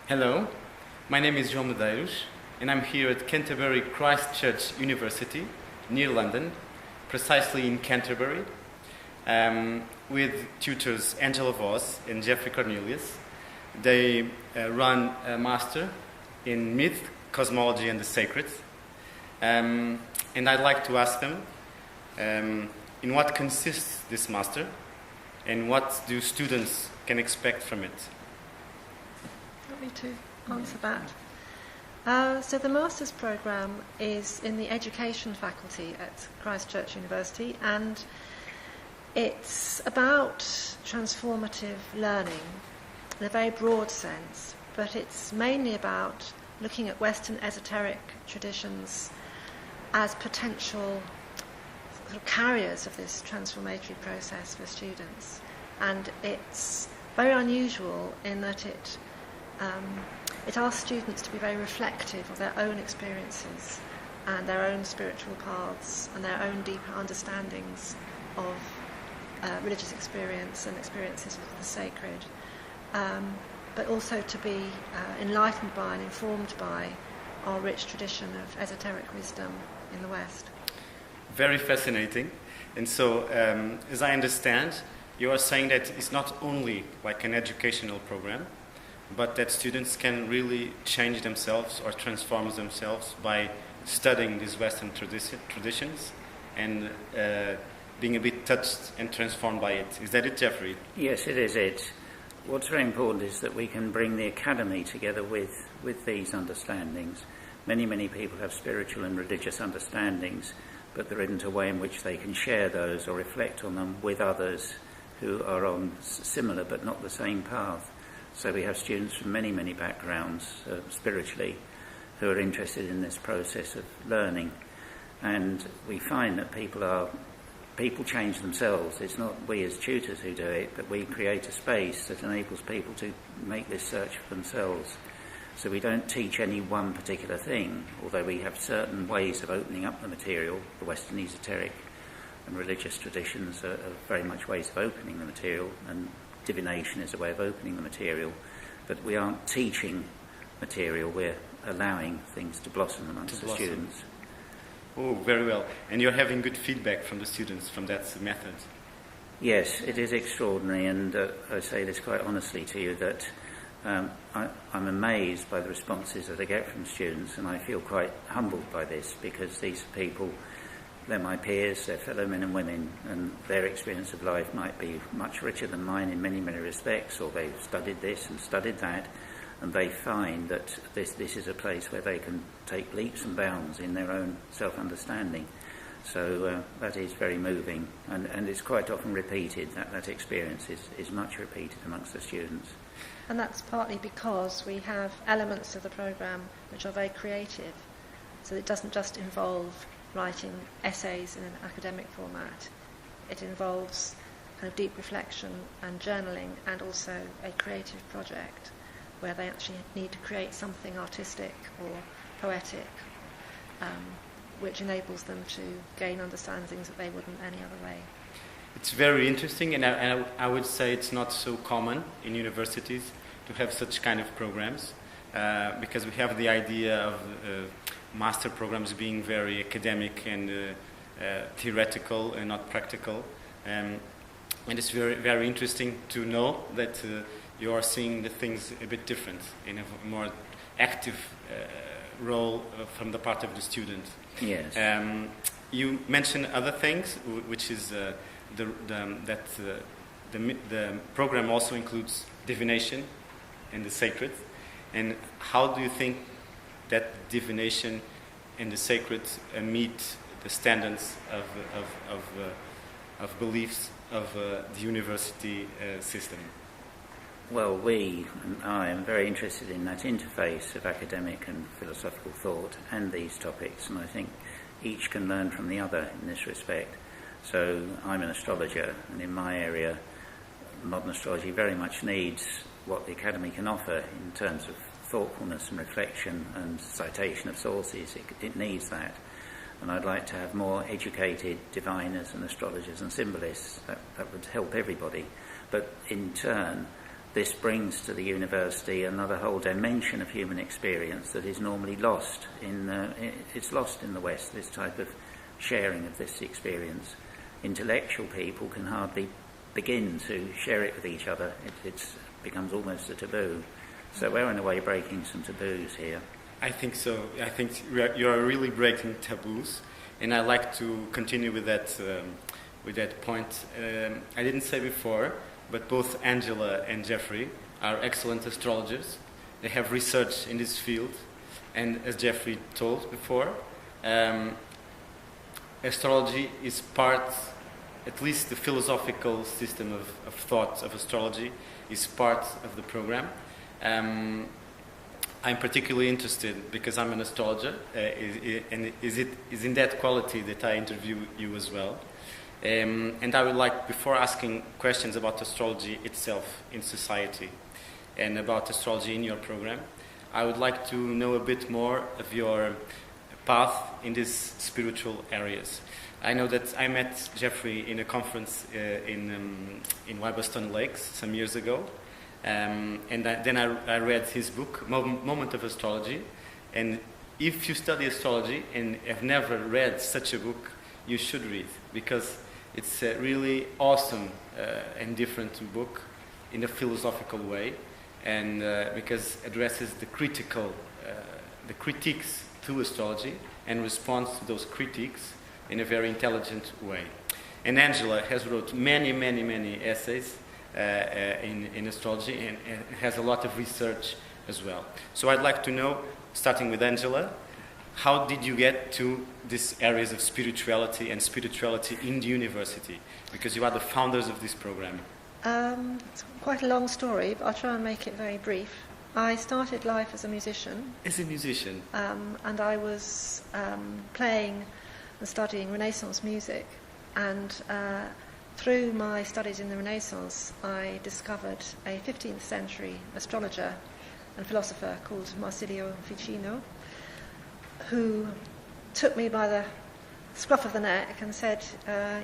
Hello, my name is João Medeiros, and I'm here at Canterbury Christ Church University, near London, precisely in Canterbury, with tutors Angela Voss and Geoffrey Cornelius. They run a master in myth, cosmology, and the sacred. And I'd like to ask them in what consists this master, and what do students can expect from it? Want me to answer that? So the master's programme is in the education faculty at Christ Church University, and it's about transformative learning in a very broad sense, but it's mainly about looking at Western esoteric traditions as potential sort of carriers of this transformatory process for students. And it's very unusual in that it asks students to be very reflective of their own experiences and their own spiritual paths and their own deeper understandings of religious experience and experiences of the sacred, but also to be enlightened by and informed by our rich tradition of esoteric wisdom in the West. Very fascinating. And so, as I understand, you are saying that it's not only like an educational program, but that students can really change themselves or transform themselves by studying these Western traditions and being a bit touched and transformed by it. Is that it, Geoffrey? Yes, it is it. What's very important is that we can bring the academy together with these understandings. Many people have spiritual and religious understandings, but there isn't a way in which they can share those or reflect on them with others who are on similar but not the same path. So we have students from many backgrounds spiritually who are interested in this process of learning, and we find that people change themselves. It's not we as tutors who do it, but we create a space that enables people to make this search for themselves. So we don't teach any one particular thing, although we have certain ways of opening up the material. The Western esoteric and religious traditions are very much ways of opening the material, and divination is a way of opening the material, but we aren't teaching material, we're allowing things to blossom amongst the students. Oh, very well. And you're having good feedback from the students from that method? Yes, it is extraordinary, and I say this quite honestly to you, that I'm amazed by the responses that I get from students, and I feel quite humbled by this, because these people, they're my peers, they're fellow men and women, and their experience of life might be much richer than mine in many respects, or they've studied this and studied that, and they find that this is a place where they can take leaps and bounds in their own self-understanding. So that is very moving, and it's quite often repeated. That experience is much repeated amongst the students. And that's partly because we have elements of the programme which are very creative, so it doesn't just involve writing essays in an academic format. It involves kind of deep reflection and journaling, and also a creative project where they actually need to create something artistic or poetic, which enables them to gain understandings that they wouldn't any other way. It's very interesting, and I would say it's not so common in universities to have such kind of programs, because we have the idea of master programs being very academic and theoretical and not practical. And it's very interesting to know that you are seeing the things a bit different, in a more active role from the part of the student. Yes. You mentioned other things, which is the program also includes divination and the sacred. And how do you think that divination and the sacred meet the standards of beliefs of the university system? Well, I am very interested in that interface of academic and philosophical thought and these topics, and I think each can learn from the other in this respect. So I'm an astrologer, and in my area, modern astrology very much needs what the academy can offer in terms of thoughtfulness and reflection and citation of sources. It needs that. And I'd like to have more educated diviners and astrologers and symbolists. That would help everybody. But in turn, this brings to the university another whole dimension of human experience that is normally lost it's lost in the West, this type of sharing of this experience. Intellectual people can hardly begin to share it with each other. It becomes almost a taboo. So we're in a way breaking some taboos here. I think so. I think you are really breaking taboos, and I like to continue with that point. I didn't say before, but both Angela and Geoffrey are excellent astrologers. They have research in this field, and as Geoffrey told before, astrology is part, at least the philosophical system of thought of astrology is part of the program. I'm particularly interested because I'm an astrologer, and is in that quality that I interview you as well. And I would like, before asking questions about astrology itself in society and about astrology in your program, I would like to know a bit more of your path in these spiritual areas. I know that I met Geoffrey in a conference in Wyboston Lakes some years ago, and then I read his book, Moment of Astrology, and if you study astrology and have never read such a book, you should read, because it's a really awesome and different book in a philosophical way, and because it addresses the critiques to astrology and responds to those critiques in a very intelligent way. And Angela has wrote many essays in astrology and has a lot of research as well. So I'd like to know, starting with Angela, how did you get to these areas of spirituality and spirituality in the university? Because you are the founders of this program. It's quite a long story, but I'll try and make it very brief. I started life as a musician. As a musician? And I was playing and studying Renaissance music. And through my studies in the Renaissance, I discovered a 15th century astrologer and philosopher called Marsilio Ficino, who took me by the scruff of the neck and said,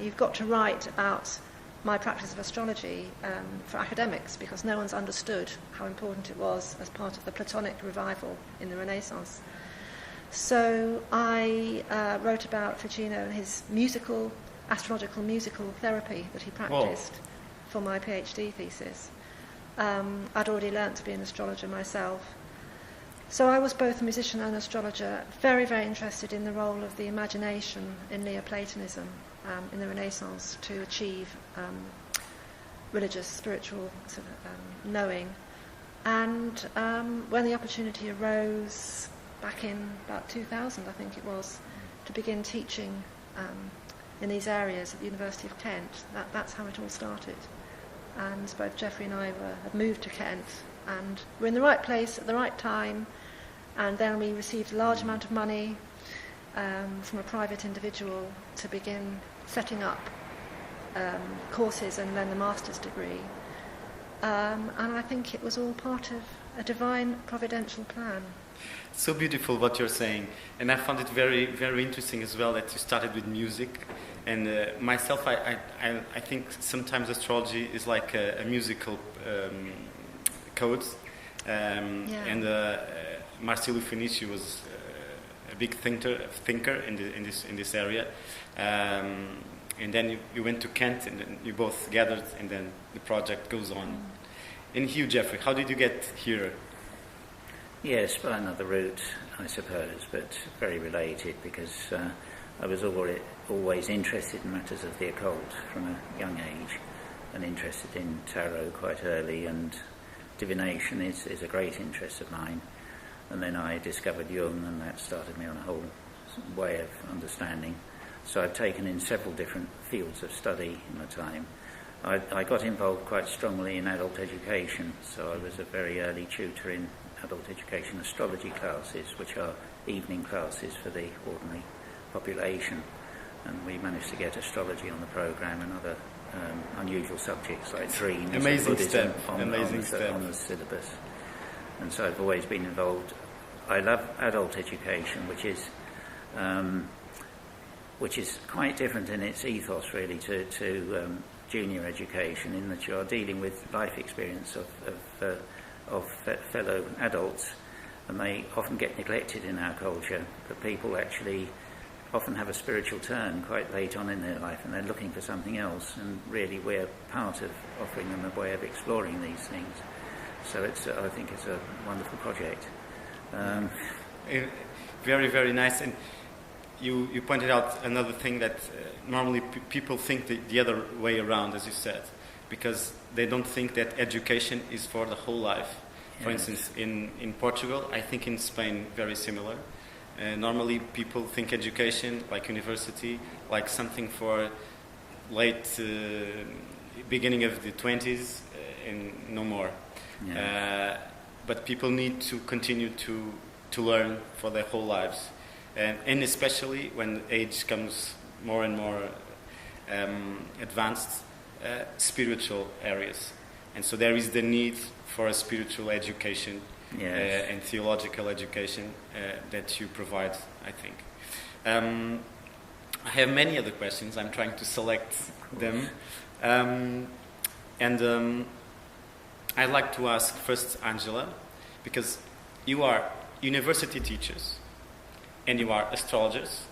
you've got to write about my practice of astrology for academics, because no one's understood how important it was as part of the Platonic revival in the Renaissance. So I wrote about Ficino and his astrological musical therapy that he practiced for my PhD thesis. I'd already learnt to be an astrologer myself. So I was both a musician and an astrologer, very interested in the role of the imagination in Neoplatonism in the Renaissance to achieve religious, spiritual sort of, knowing. And when the opportunity arose back in about 2000, I think it was, to begin teaching in these areas at the University of Kent, that's how it all started. And both Geoffrey and I had moved to Kent, and we're in the right place at the right time, and then we received a large amount of money from a private individual to begin setting up courses and then the master's degree. And I think it was all part of a divine providential plan. So beautiful what you're saying, and I found it very interesting as well that you started with music. And myself, I think sometimes astrology is like a musical code. And Marsilio Ficino was a big thinker in this area. And then you went to Kent, and then you both gathered, and then the project goes on. And you, Geoffrey, how did you get here? Yes, by another route, I suppose, but very related, because I was always interested in matters of the occult from a young age, and interested in tarot quite early, and divination is a great interest of mine. And then I discovered Jung, and that started me on a whole way of understanding. So I've taken in several different fields of study in my time. I got involved quite strongly in adult education, so I was a very early tutor in adult education astrology classes, which are evening classes for the ordinary population. And we managed to get astrology on the programme and other unusual subjects like dreams, amazing Buddhism step. on the syllabus. And so I've always been involved. I love adult education, which is quite different in its ethos, really, to junior education, in that you are dealing with life experience of fellow adults, and they often get neglected in our culture, but people actually often have a spiritual turn quite late on in their life, and they're looking for something else, and really we're part of offering them a way of exploring these things. So I think it's a wonderful project. Very, very nice. And you pointed out another thing that normally people think the other way around, as you said, because they don't think that education is for the whole life. For instance, in Portugal, I think in Spain, very similar. Normally people think education, like university, like something for late, beginning of the 20s and no more. Yeah. But people need to continue to learn for their whole lives. And especially when age comes more and more advanced, spiritual areas. And so there is the need for a spiritual education. Yes. And theological education that you provide, I think. I have many other questions. I'm trying to select them. I'd like to ask first Angela, because you are university teachers, and you are astrologers,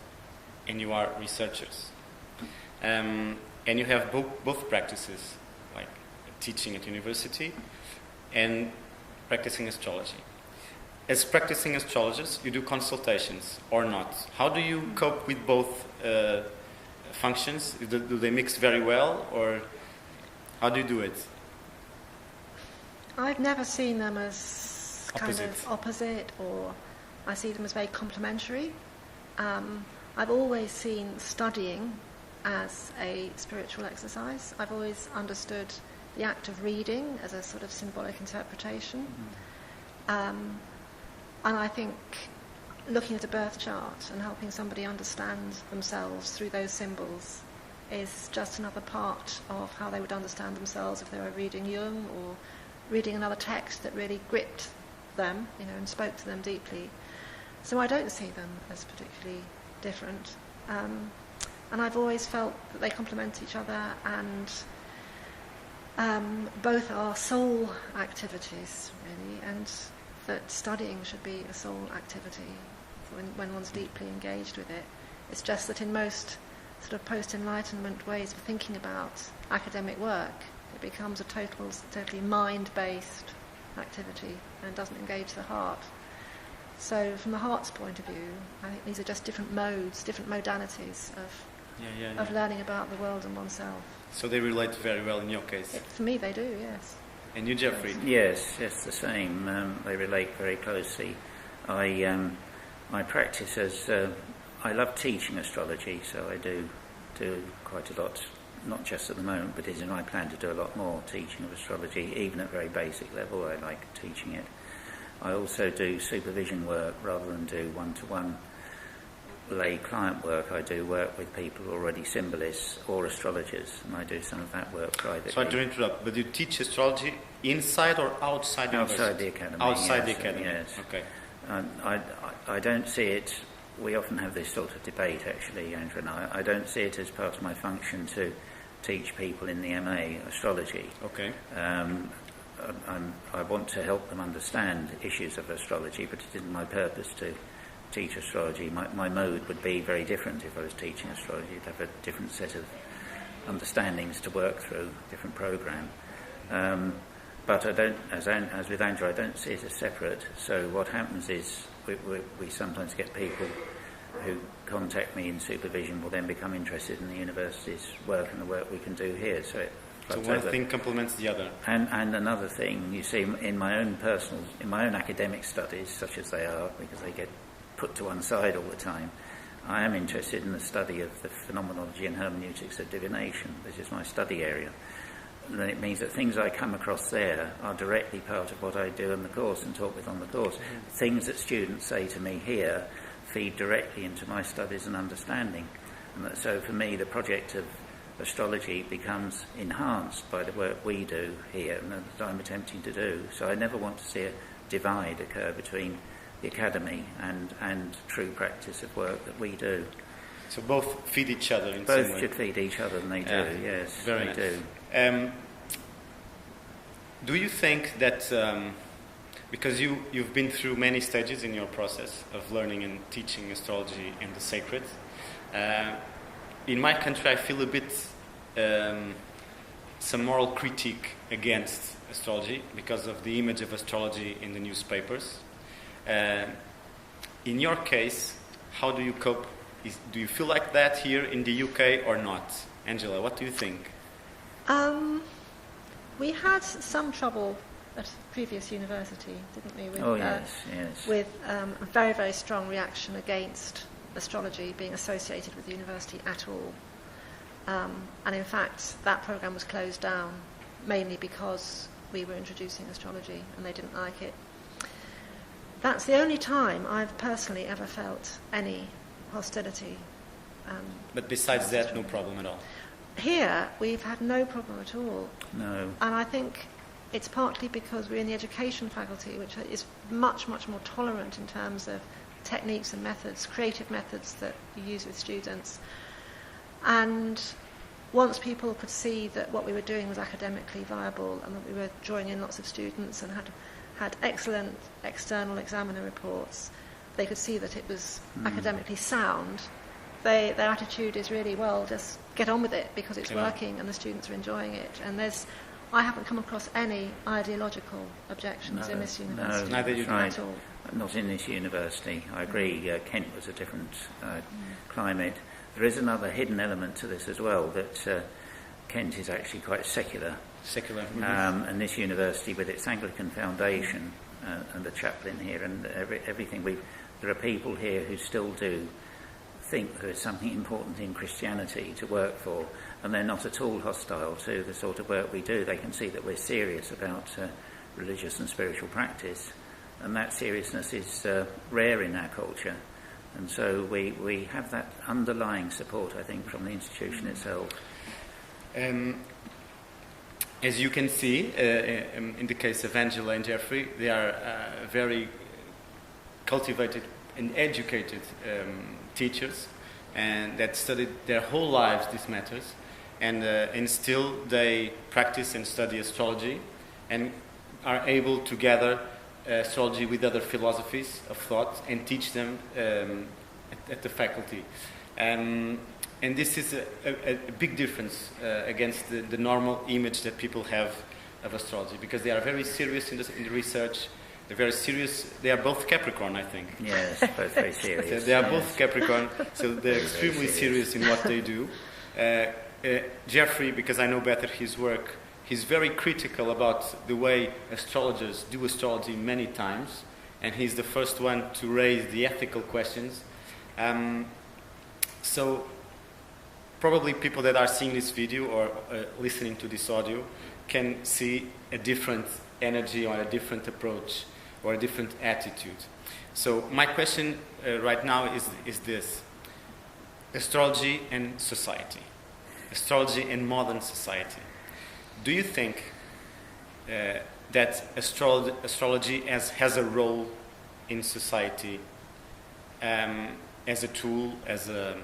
and you are researchers. And you have both practices, like teaching at university and practicing astrology. As practicing astrologers, you do consultations or not. How do you cope with both functions? Do they mix very well, or how do you do it? I've never seen them as kind of opposite, or I see them as very complementary. I've always seen studying as a spiritual exercise. I've always understood the act of reading as a sort of symbolic interpretation. And I think looking at a birth chart and helping somebody understand themselves through those symbols is just another part of how they would understand themselves if they were reading Jung or reading another text that really gripped them, and spoke to them deeply. So I don't see them as particularly different. And I've always felt that they complement each other, and both are soul activities, really, and that studying should be a soul activity when one's deeply engaged with it. It's just that in most sort of post-Enlightenment ways of thinking about academic work, it becomes a totally mind-based activity and doesn't engage the heart. So from the heart's point of view, I think these are just different modes, different modalities of learning about the world and oneself. So they relate very well in your case? For me they do, yes. And you, Geoffrey? Yes, the same. They relate very closely. I practice as... I love teaching astrology, so I do quite a lot, not just at the moment, but I plan to do a lot more teaching of astrology, even at very basic level. I like teaching it. I also do supervision work rather than do one-to-one lay client work. I do work with people who are already symbolists or astrologers, and I do some of that work privately. Sorry to interrupt, but you teach astrology inside or outside the university? Outside the academy. Outside the academy, yes. Okay. I don't see it... We often have this sort of debate, actually, Andrew and I don't see it as part of my function to teach people in the MA astrology. Okay. I want to help them understand issues of astrology, but it isn't my purpose to teach astrology. My mode would be very different if I was teaching astrology. You'd have a different set of understandings to work through, different program. But I don't, as with Andrew, I don't see it as separate. So what happens is we sometimes get people who contact me in supervision will then become interested in the university's work and the work we can do here. So one thing complements the other. And another thing, you see, in my own academic studies, such as they are, because they get put to one side all the time, I am interested in the study of the phenomenology and hermeneutics of divination. This is my study area. And it means that things I come across there are directly part of what I do in the course and talk with on the course. Mm-hmm. Things that students say to me here feed directly into my studies and understanding. And so for me, the project of astrology becomes enhanced by the work we do here and that I'm attempting to do. So I never want to see a divide occur between the academy and true practice of work that we do. So both feed each other in Both some way. should feed each other, and they do, yes, very they nice. do. Do you think that, because you've been through many stages in your process of learning and teaching astrology and the sacred, in my country I feel a bit some moral critique against astrology because of the image of astrology in the newspapers. In your case, how do you cope? Do you feel like that here in the UK or not? Angela, what do you think? We had some trouble at a previous university, didn't we? With, Yes. With a very, very strong reaction against astrology being associated with the university at all. And in fact, that programme was closed down mainly because we were introducing astrology and they didn't like it. That's the only time I've personally ever felt any hostility. But besides that, no problem at all. Here, we've had no problem at all. No. And I think it's partly because we're in the education faculty, which is much, much more tolerant in terms of techniques and methods, creative methods that you use with students. And once people could see that what we were doing was academically viable and that we were drawing in lots of students and had excellent external examiner reports, they could see that it was academically sound. Their attitude is really, well, just get on with it because it's working and the students are enjoying it. And I haven't come across any ideological objections in this university at all. Not in this university. I agree. Kent was a different climate. There is another hidden element to this as well, that Kent is actually quite secular. Secular. And this university, with its Anglican foundation and the chaplain here and everything, there are people here who still do think there is something important in Christianity to work for, and they're not at all hostile to the sort of work we do. They can see that we're serious about religious and spiritual practice, and that seriousness is rare in our culture. And so we have that underlying support, I think, from the institution itself. As you can see, in the case of Angela and Geoffrey, they are very cultivated and educated teachers, and that studied their whole lives these matters, and still they practice and study astrology, and are able to gather astrology with other philosophies of thought and teach them at the faculty. And this is a big difference against the normal image that people have of astrology, because they are very serious in the research. They're very serious. They are both Capricorn, I think. Yes, both very serious. They are both Capricorn, so they're extremely serious in what they do. Geoffrey, because I know better his work, he's very critical about the way astrologers do astrology many times, and he's the first one to raise the ethical questions. So probably people that are seeing this video or listening to this audio can see a different energy or a different approach or a different attitude. So my question right now is this: astrology and society, astrology and modern society. Do you think that astrology has a role in society as a tool, as a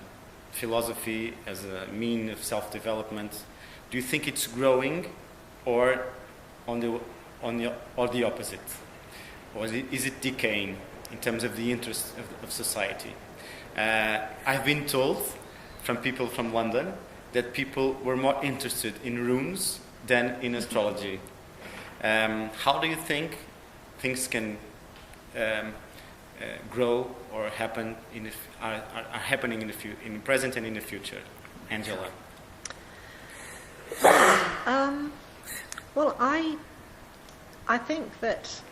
philosophy, as a mean of self-development? Do you think it's growing, or the opposite, or is it decaying in terms of the interest of society? I've been told from people from London that people were more interested in runes than in astrology. How do you think things can grow or happen are happening in the present and in the future? Angela. Well, I think that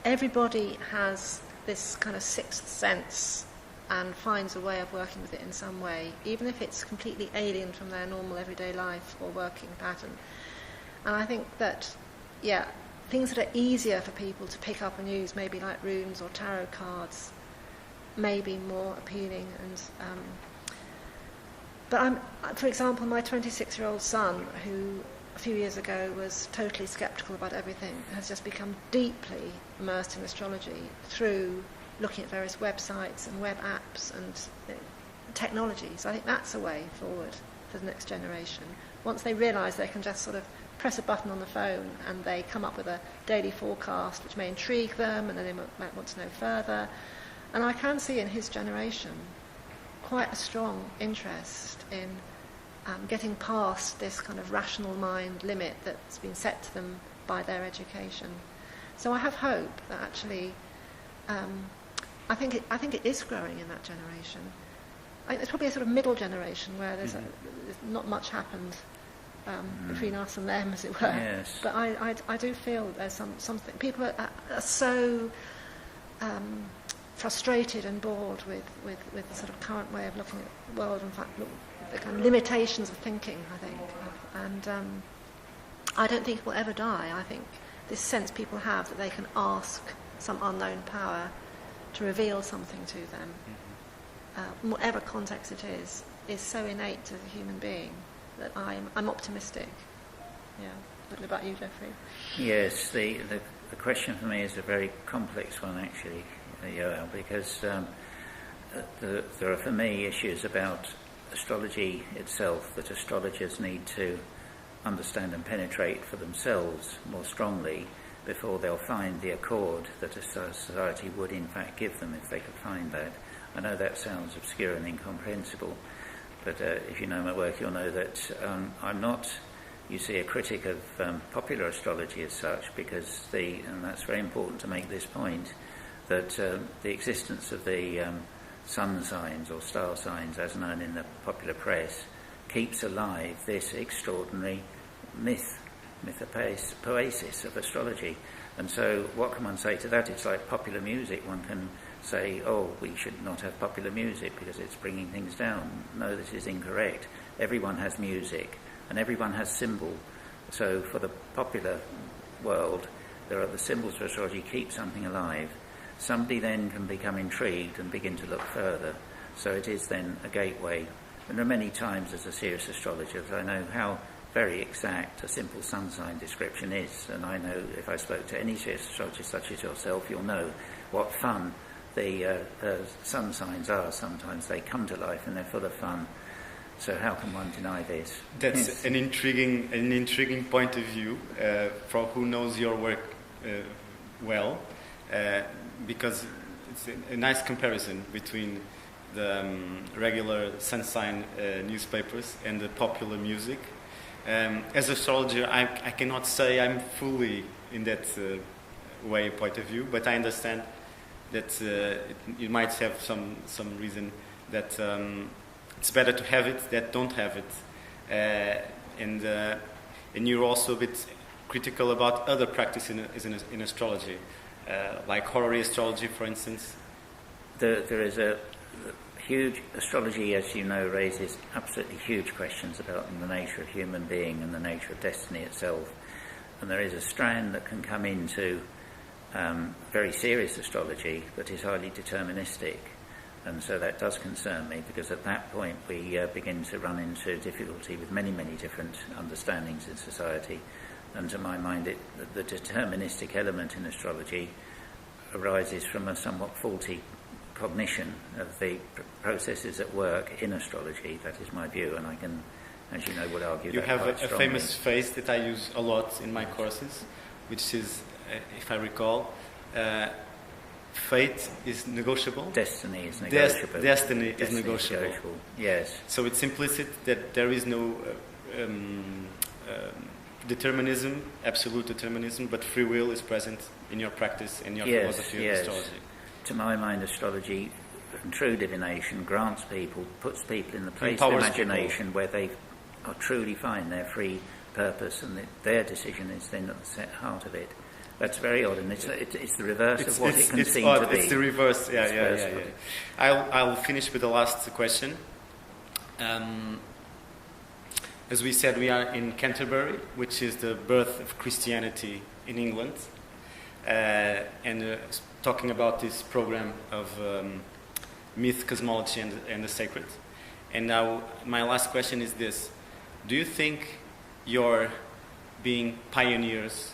everybody has this kind of sixth sense and finds a way of working with it in some way, even if it's completely alien from their normal everyday life or working pattern. And I think that, things that are easier for people to pick up and use, maybe like runes or tarot cards, may be more appealing. But for example, my 26-year-old son, who a few years ago was totally sceptical about everything, has just become deeply immersed in astrology through looking at various websites and web apps and technology. So I think that's a way forward for the next generation. Once they realise they can just sort of press a button on the phone and they come up with a daily forecast which may intrigue them, and then they might want to know further. And I can see in his generation quite a strong interest in getting past this kind of rational mind limit that's been set to them by their education. So I have hope that actually, I think it is growing in that generation. I think there's probably a sort of middle generation where there's not much happened between us and them, as it were. Yes. But I do feel there's something. People are so frustrated and bored with the sort of current way of looking at the world. In fact, the kind of limitations of thinking, I think. And I don't think it will ever die. I think this sense people have that they can ask some unknown power to reveal something to them, whatever context it is so innate to the human being that I'm optimistic. Yeah. What about you, Geoffrey? Yes, the question for me is a very complex one, actually, Yoel, because there are, for me, issues about astrology itself that astrologers need to understand and penetrate for themselves more strongly before they'll find the accord that a society would in fact give them if they could find that. I know that sounds obscure and incomprehensible, but if you know my work, you'll know that I'm not, you see, a critic of popular astrology as such, because and that's very important to make this point, that the existence of the sun signs or star signs, as known in the popular press, keeps alive this extraordinary mythopoesis of astrology. And so what can one say to that? It's like popular music. One can say, oh, we should not have popular music because it's bringing things down. No, this is incorrect. Everyone has music and everyone has symbol. So for the popular world, there are the symbols for astrology keep something alive. Somebody then can become intrigued and begin to look further. So it is then a gateway. And there are many times as a serious astrologer that I know how very exact a simple sun sign description is. And I know if I spoke to any serious astrologer such as yourself, you'll know what fun the sun signs are. Sometimes they come to life and they're full of fun. So how can one deny this? That's yes. an intriguing point of view for who knows your work well, because it's a nice comparison between the regular sun sign newspapers and the popular music. As an astrologer, I cannot say I'm fully in that point of view, but I understand that you might have some reason that it's better to have it than don't have it, and you're also a bit critical about other practices in astrology, like horary astrology, for instance. There is a huge astrology, as you know, raises absolutely huge questions about the nature of human being and the nature of destiny itself. And there is a strand that can come into very serious astrology that is highly deterministic. And so that does concern me, because at that point we begin to run into difficulty with many, many different understandings in society. And to my mind, the deterministic element in astrology arises from a somewhat faulty cognition of the processes at work in astrology. That is my view, and I can, as you know, would argue you that have quite a famous phrase that I use a lot in my courses, which is, if I recall, fate is negotiable. Destiny is negotiable. Destiny is negotiable. Yes. So it's implicit that there is no determinism, absolute determinism, but free will is present in your practice and your philosophy of astrology. To my mind, astrology and true divination puts people in the place of imagination where they are truly find their free purpose, and their decision is then at the heart of it. That's very odd, and it's the reverse of what it can seem to be. It's the reverse, yeah. I'll finish with the last question. As we said, we are in Canterbury, which is the birth of Christianity in England, and talking about this program of myth, cosmology, and the sacred. And now my last question is this: do you think you're being pioneers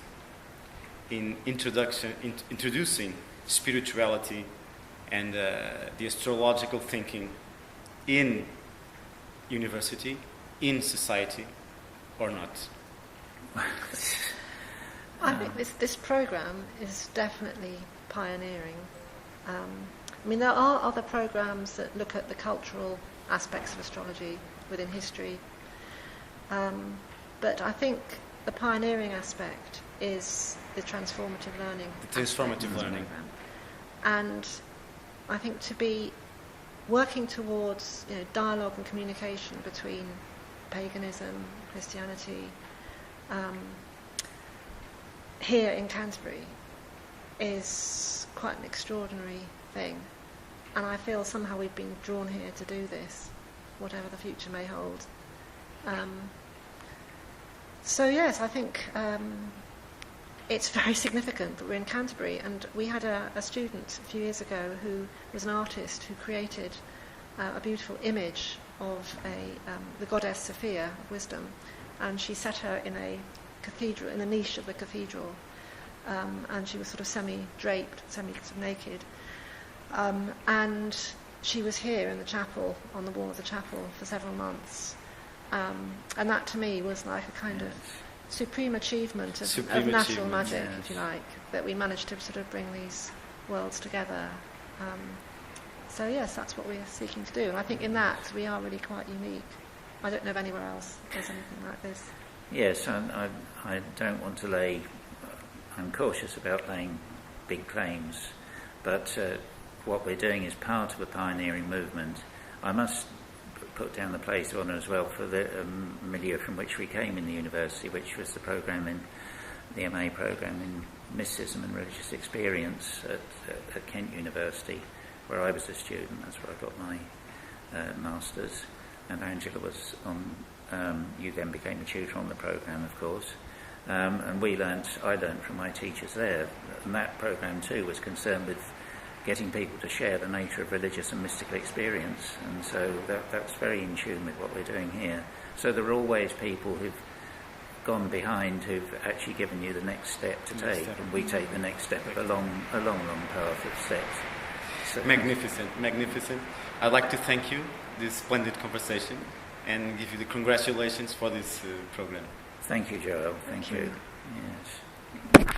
in introducing spirituality and the astrological thinking in university, in society, or not? I think this programme is definitely pioneering. I mean, there are other programmes that look at the cultural aspects of astrology within history, but I think the pioneering aspect is the transformative learning. The transformative learning. And I think to be working towards dialogue and communication between paganism, Christianity, here in Canterbury is quite an extraordinary thing. And I feel somehow we've been drawn here to do this, whatever the future may hold. So yes, I think it's very significant that we're in Canterbury, and we had a student a few years ago who was an artist who created a beautiful image of the goddess Sophia of wisdom, and she set her in a cathedral, in a niche of the cathedral, and she was sort of semi-draped, semi-naked, and she was here in the chapel, on the wall of the chapel, for several months, and that to me was like a kind of supreme achievement of natural magic, if you like, that we managed to sort of bring these worlds together. So yes, that's what we're seeking to do, and I think in that we are really quite unique. I don't know of anywhere else that does anything like this. Yes, I don't want to lay... I'm cautious about laying big claims, but what we're doing is part of a pioneering movement. I must put down the place of honour as well for the milieu from which we came in the university, which was the programme in the MA programme in mysticism and religious experience at Kent University, where I was a student. That's where I got my master's, and Angela was on. You then became a tutor on the programme, of course, and I learnt from my teachers there, and that programme too was concerned with getting people to share the nature of religious and mystical experience, and so that's very in tune with what we're doing here. So there are always people who've gone behind, who've actually given you the next step to take, and we take the next step of a long path of steps. So, magnificent. I'd like to thank you this splendid conversation and give you the congratulations for this program. Thank you, Joel. Thank you. Yes.